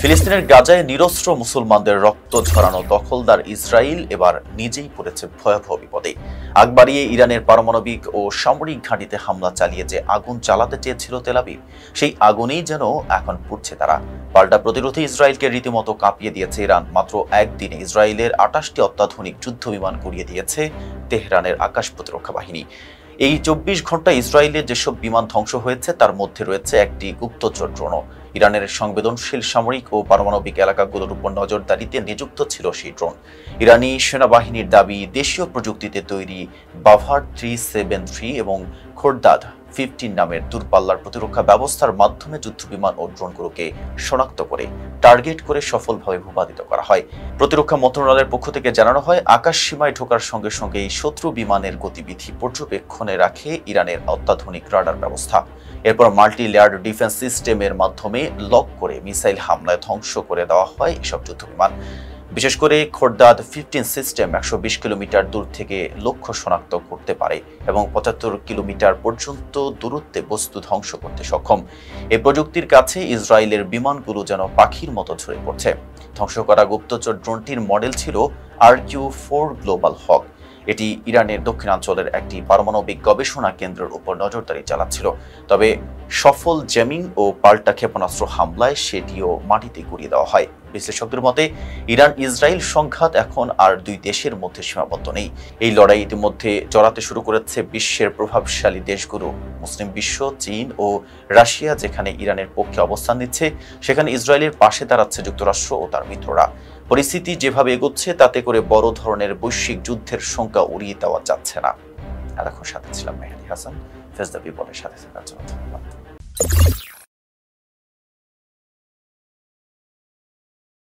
ফিলিস্তিনের গাজায় নিরস্ত্র মুসলমানদের রক্ত ঝরানো দখলদার ইসরায়েল এবার নিজেই পড়েছে ভয়াবহ বিপদে। আগ বাড়িয়ে ইরানের পারমাণবিক ও সামরিক ঘাঁটিতে হামলা চালিয়ে যে আগুন জ্বালাতে চেয়েছিল তেল আবিব, সেই আগুনেই যেন এখন পুড়ছে তারা। পাল্টা প্রতিরোধে ইসরায়েলকে রীতিমতো কাঁপিয়ে দিয়েছে ইরান। মাত্র একদিনে ইসরায়েলের ২৮টি অত্যাধুনিক যুদ্ধবিমান গুড়িয়ে দিয়েছে তেহরানের আকাশ প্রতিরক্ষা বাহিনী। এই ২৪ ঘন্টায় ইসরায়েলের যেসব বিমান ধ্বংস হয়েছে তার মধ্যে রয়েছে একটি গুপ্তচর ড্রোনও। ইরানের সংবেদনশীল সামরিক ও পারমাণবিক এলাকাগুলোর উপর নজরদারিতে নিযুক্ত ছিল সেই ড্রোন। ইরানি সেনাবাহিনীর দাবি, দেশীয় প্রযুক্তিতে তৈরি বাভার 373 এবং খোরদাদ 15 নামের দূরপাল্লার প্রতিরক্ষা ব্যবস্থার মাধ্যমে যুদ্ধবিমান ও ড্রোনগুলোকে শনাক্ত করে টার্গেট করে সফলভাবে ভূপাতিত করা হয়। প্রতিরক্ষা মন্ত্রণালয়ের পক্ষ থেকে জানানো হয়, আকাশ সীমায় ঢোকার সঙ্গে সঙ্গে এই শত্রু বিমানের গতিবিধি পর্যবেক্ষণে রাখে ইরানের অত্যাধুনিক রাডার ব্যবস্থা। এরপর মাল্টি লেয়ার্ড ডিফেন্স সিস্টেমের মাধ্যমে লক করে মিসাইল হামলায় ধ্বংস করে দেওয়া হয় এসব যুদ্ধবিমান। বিশেষ করে খোরদাদ 15 সিস্টেম ১২০ কিলোমিটার দূর থেকে লক্ষ্য শনাক্ত করতে পারে এবং ৭৫ কিলোমিটার পর্যন্ত দূরত্বে বস্তু ধ্বংস করতে সক্ষম। এই প্রযুক্তির কাছে ইসরায়েলের বিমানগুলো যেন পাখির মতো ঝরে পড়ছে। ধ্বংস করা গুপ্তচর ড্রোনটির মডেল ছিল RQ-4 গ্লোবাল হক। এটি ইরানের দক্ষিণাঞ্চলের একটি পারমাণবিক গবেষণা কেন্দ্রের উপর নজরদারি চালাচ্ছিল। তবে সফল জ্যামিং ও পাল্টা ক্ষেপণাস্ত্র হামলায় সেটিও মাটিতে গুঁড়িয়ে দেওয়া হয়। বিশ্লেষকদের মতে, ইরান ইসরায়েল সংঘাত এখন আর দুই দেশের মধ্যে সীমাবদ্ধ নেই। এই লড়াই ইতিমধ্যে জড়াতে শুরু করেছে বিশ্বের প্রভাবশালী দেশগুলো। মুসলিম বিশ্ব, চীন ও রাশিয়া যেখানে ইরানের পক্ষে অবস্থান নিচ্ছে, সেখানে ইসরায়েলের পাশে দাঁড়াচ্ছে যুক্তরাষ্ট্র ও তার মিত্ররা। পরিস্থিতি যেভাবে এগোচ্ছে তাতে করে বড় ধরনের বৈশ্বিক যুদ্ধের সংখ্যা উড়িয়ে দেওয়া যাচ্ছে না। এতক্ষণ সাথে ছিলাম মেহেদী হাসান। ফেস দ্য পিপলের সাথে থাকার জন্য ধন্যবাদ।